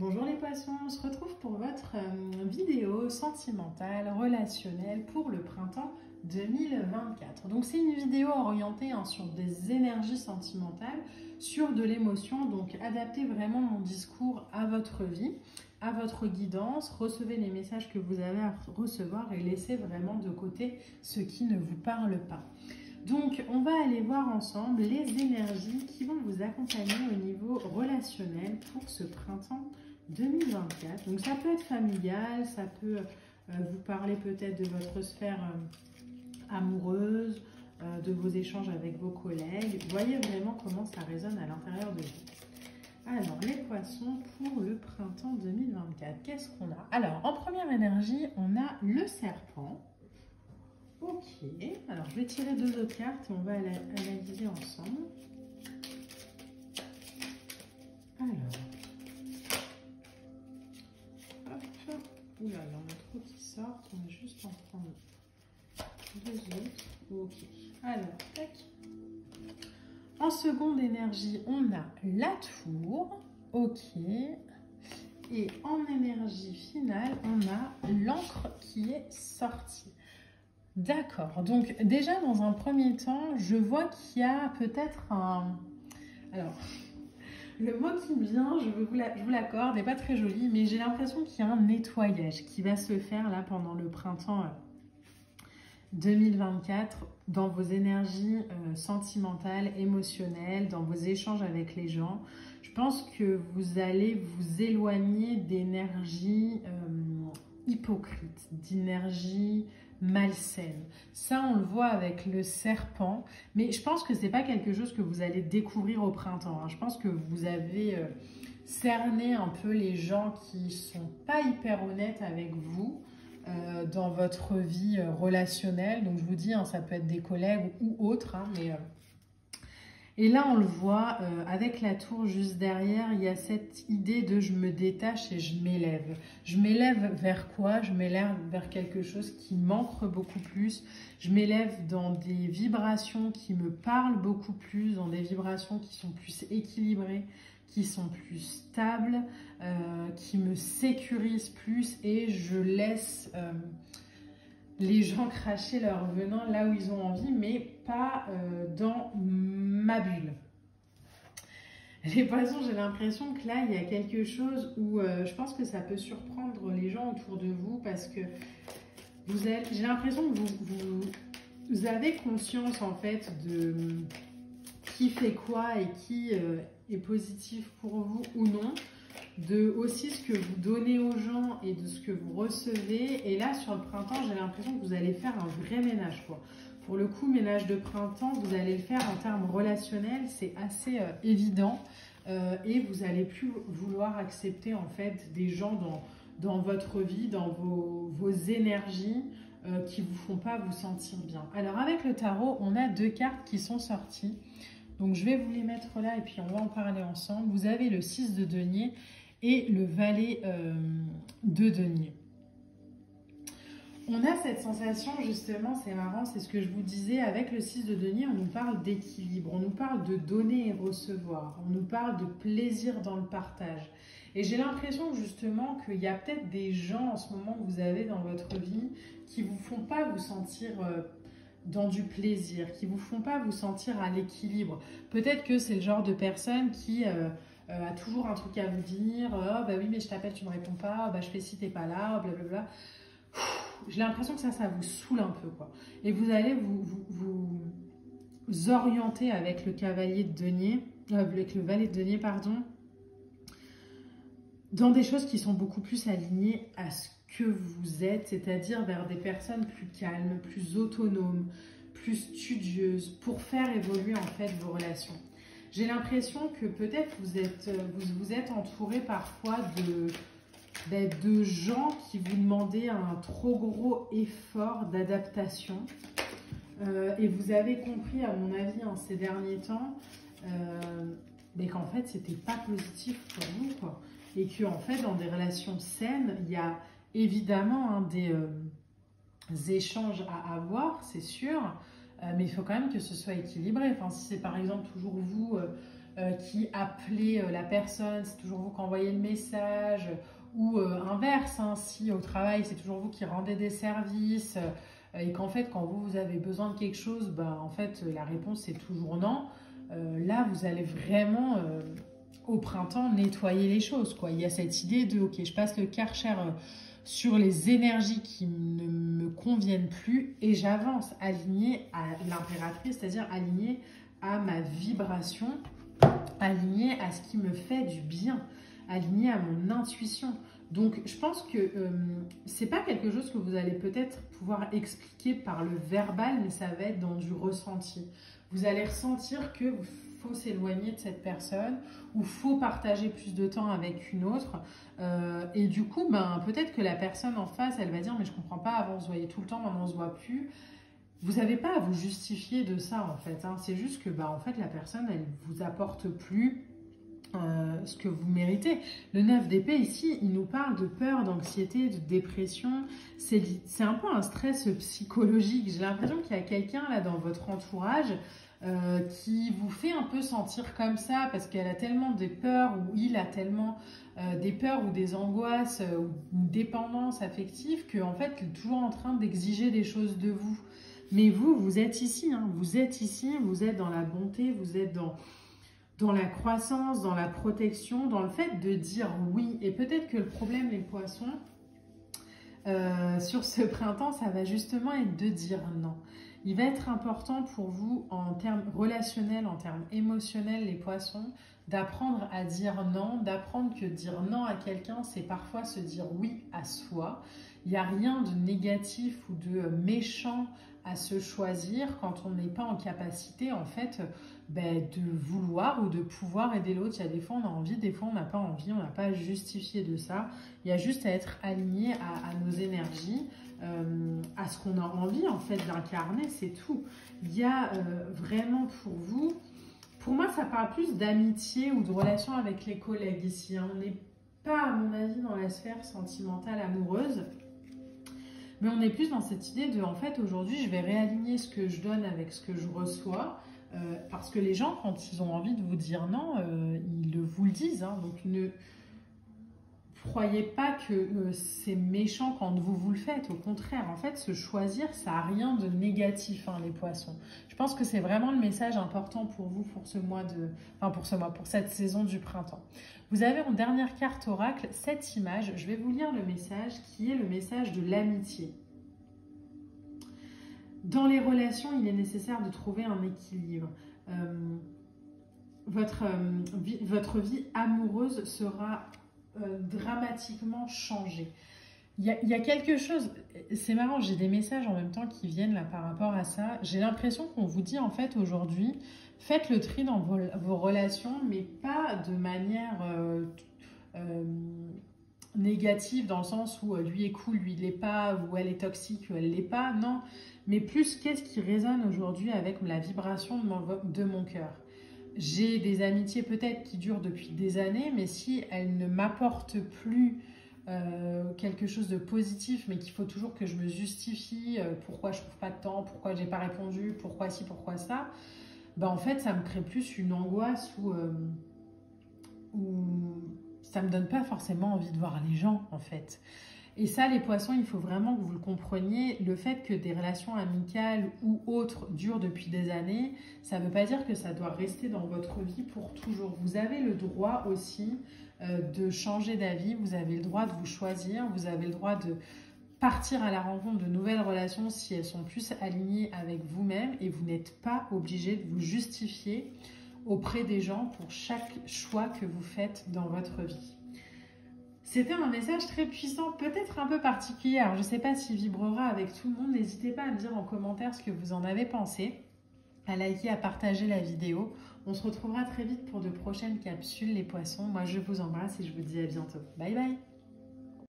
Bonjour les poissons, on se retrouve pour votre vidéo sentimentale, relationnelle pour le printemps 2024. Donc c'est une vidéo orientée sur des énergies sentimentales, sur de l'émotion, donc adaptez vraiment mon discours à votre vie, à votre guidance, recevez les messages que vous avez à recevoir et laissez vraiment de côté ce qui ne vous parle pas. Donc, on va aller voir ensemble les énergies qui vont vous accompagner au niveau relationnel pour ce printemps 2024. Donc, ça peut être familial, ça peut vous parler peut-être de votre sphère amoureuse, de vos échanges avec vos collègues. Voyez vraiment comment ça résonne à l'intérieur de vous. Alors, les poissons pour le printemps 2024, qu'est-ce qu'on a? Alors, en première énergie, on a le serpent. Ok, alors je vais tirer deux autres cartes et on va analyser ensemble. Alors, hop, oula, il y en a trop qui sortent, on va juste en prendre deux autres. Ok, alors, tac. En seconde énergie, on a la tour, ok. Et en énergie finale, on a l'encre qui est sortie. D'accord, donc déjà dans un premier temps, je vois qu'il y a peut-être un... Alors, le mot qui me vient, je vous l'accorde, n'est pas très joli, mais j'ai l'impression qu'il y a un nettoyage qui va se faire là pendant le printemps 2024 dans vos énergies sentimentales, émotionnelles, dans vos échanges avec les gens. Je pense que vous allez vous éloigner d'énergie hypocrite, d'énergie malsaine. Ça, on le voit avec le serpent, mais je pense que c'est pas quelque chose que vous allez découvrir au printemps. Je pense que vous avez cerné un peu les gens qui sont pas hyper honnêtes avec vous dans votre vie relationnelle. Donc, je vous dis, ça peut être des collègues ou autres, mais... Et là, on le voit, avec la tour juste derrière, il y a cette idée de je me détache et je m'élève. Je m'élève vers quoi? Je m'élève vers quelque chose qui m'ancre beaucoup plus. Je m'élève dans des vibrations qui me parlent beaucoup plus, dans des vibrations qui sont plus équilibrées, qui sont plus stables, qui me sécurisent plus et je laisse... les gens cracher leur venin là où ils ont envie, mais pas dans ma bulle. Les poissons, j'ai l'impression que là, il y a quelque chose où je pense que ça peut surprendre les gens autour de vous parce que j'ai l'impression que vous avez conscience en fait de qui fait quoi et qui est positif pour vous ou non. De aussi ce que vous donnez aux gens et de ce que vous recevez. Et là, sur le printemps, j'ai l'impression que vous allez faire un vrai ménage, quoi. Pour le coup, ménage de printemps, vous allez le faire en termes relationnels, c'est assez évident. Et vous n'allez plus vouloir accepter, en fait, des gens dans votre vie, dans vos énergies qui ne vous font pas vous sentir bien. Alors, avec le tarot, on a deux cartes qui sont sorties. Donc, je vais vous les mettre là et puis on va en parler ensemble. Vous avez le 6 de denier et le valet de denier. On a cette sensation, justement, c'est marrant, c'est ce que je vous disais, avec le 6 de denier, on nous parle d'équilibre, on nous parle de donner et recevoir, on nous parle de plaisir dans le partage. Et j'ai l'impression, justement, qu'il y a peut-être des gens en ce moment que vous avez dans votre vie qui ne vous font pas vous sentir... dans du plaisir, qui ne vous font pas vous sentir à l'équilibre. Peut-être que c'est le genre de personne qui a toujours un truc à vous dire, « Oh, bah oui, mais je t'appelle, tu ne me réponds pas, oh, bah je fais ci, t'es pas là, oh, blablabla. » J'ai l'impression que ça vous saoule un peu, quoi. Et vous allez vous orienter avec le cavalier de denier, avec le valet de denier, pardon, dans des choses qui sont beaucoup plus alignées à ce que vous êtes, c'est-à-dire vers des personnes plus calmes, plus autonomes, plus studieuses, pour faire évoluer en fait vos relations. J'ai l'impression que peut-être vous êtes entouré parfois de gens qui vous demandaient un trop gros effort d'adaptation. Et vous avez compris, à mon avis, ces derniers temps, mais qu'en fait, c'était pas positif pour vous, quoi. Et que en fait, dans des relations saines, il y a évidemment des échanges à avoir, c'est sûr, mais il faut quand même que ce soit équilibré. Enfin, si c'est par exemple toujours vous qui appelez la personne, c'est toujours vous qui envoyez le message, ou inverse, hein, si au travail c'est toujours vous qui rendez des services, et qu'en fait quand vous avez besoin de quelque chose, ben, en fait la réponse c'est toujours non, là vous allez vraiment au printemps nettoyer les choses, quoi. Il y a cette idée de ok, je passe le Karcher sur les énergies qui ne me conviennent plus et j'avance aligné à l'impératrice, c'est-à-dire aligné à ma vibration, aligné à ce qui me fait du bien, aligné à mon intuition. Donc je pense que c'est pas quelque chose que vous allez peut-être pouvoir expliquer par le verbal, mais ça va être dans du ressenti. Vous allez ressentir que faut s'éloigner de cette personne ou faut partager plus de temps avec une autre. Et du coup, ben, peut-être que la personne en face, elle va dire mais je comprends pas, avant on se voyait tout le temps, maintenant on se voit plus. Vous n'avez pas à vous justifier de ça en fait, hein. C'est juste que bah, en fait, la personne, elle vous apporte plus ce que vous méritez. Le 9 d'épée ici, il nous parle de peur, d'anxiété, de dépression. C'est un peu un stress psychologique. J'ai l'impression qu'il y a quelqu'un là dans votre entourage qui vous fait un peu sentir comme ça parce qu'elle a tellement des peurs ou il a tellement des peurs ou des angoisses ou une dépendance affective qu'en fait il est toujours en train d'exiger des choses de vous. Mais vous êtes ici, hein, vous êtes ici, vous êtes dans la bonté, vous êtes dans la croissance, dans la protection, dans le fait de dire oui. Et peut-être que le problème, les poissons, sur ce printemps, ça va justement être de dire non. Il va être important pour vous en termes relationnels, en termes émotionnels, les poissons, d'apprendre à dire non, d'apprendre que dire non à quelqu'un, c'est parfois se dire oui à soi. Il n'y a rien de négatif ou de méchant à se choisir quand on n'est pas en capacité, en fait, de vouloir ou de pouvoir aider l'autre. Il y a des fois on a envie, des fois on n'a pas envie, on n'a pas à justifier de ça. Il y a juste à être aligné à nos énergies, à ce qu'on a envie en fait d'incarner, c'est tout. Il y a vraiment pour vous, pour moi ça parle plus d'amitié ou de relation avec les collègues ici, hein. On n'est pas à mon avis dans la sphère sentimentale amoureuse, mais on est plus dans cette idée de en fait aujourd'hui je vais réaligner ce que je donne avec ce que je reçois. Parce que les gens, quand ils ont envie de vous dire non, ils vous le disent, hein. Donc ne croyez pas que c'est méchant quand vous le faites. Au contraire, en fait, se choisir, ça n'a rien de négatif, hein, les poissons. Je pense que c'est vraiment le message important pour vous pour ce mois pour cette saison du printemps. Vous avez en dernière carte oracle cette image. Je vais vous lire le message qui est le message de l'amitié. Dans les relations, il est nécessaire de trouver un équilibre. Votre vie amoureuse sera dramatiquement changée. Il y a quelque chose, c'est marrant, j'ai des messages en même temps qui viennent là par rapport à ça. J'ai l'impression qu'on vous dit en fait aujourd'hui, faites le tri dans vos relations, mais pas de manière négative dans le sens où lui est cool, lui il l'est pas, ou elle est toxique, ou elle l'est pas, non. Mais plus qu'est-ce qui résonne aujourd'hui avec la vibration de mon cœur. J'ai des amitiés peut-être qui durent depuis des années, mais si elles ne m'apportent plus quelque chose de positif, mais qu'il faut toujours que je me justifie pourquoi je trouve pas de temps, pourquoi j'ai pas répondu, pourquoi ci, pourquoi ça, en fait ça me crée plus une angoisse ou ça me donne pas forcément envie de voir les gens en fait. Et ça, les poissons, il faut vraiment que vous le compreniez. Le fait que des relations amicales ou autres durent depuis des années, ça ne veut pas dire que ça doit rester dans votre vie pour toujours. Vous avez le droit aussi de changer d'avis, vous avez le droit de vous choisir, vous avez le droit de partir à la rencontre de nouvelles relations si elles sont plus alignées avec vous-même et vous n'êtes pas obligé de vous justifier auprès des gens pour chaque choix que vous faites dans votre vie. C'était un message très puissant, peut-être un peu particulier. Alors, je ne sais pas s'il vibrera avec tout le monde. N'hésitez pas à me dire en commentaire ce que vous en avez pensé, à liker, à partager la vidéo. On se retrouvera très vite pour de prochaines capsules, les poissons. Moi, je vous embrasse et je vous dis à bientôt. Bye bye!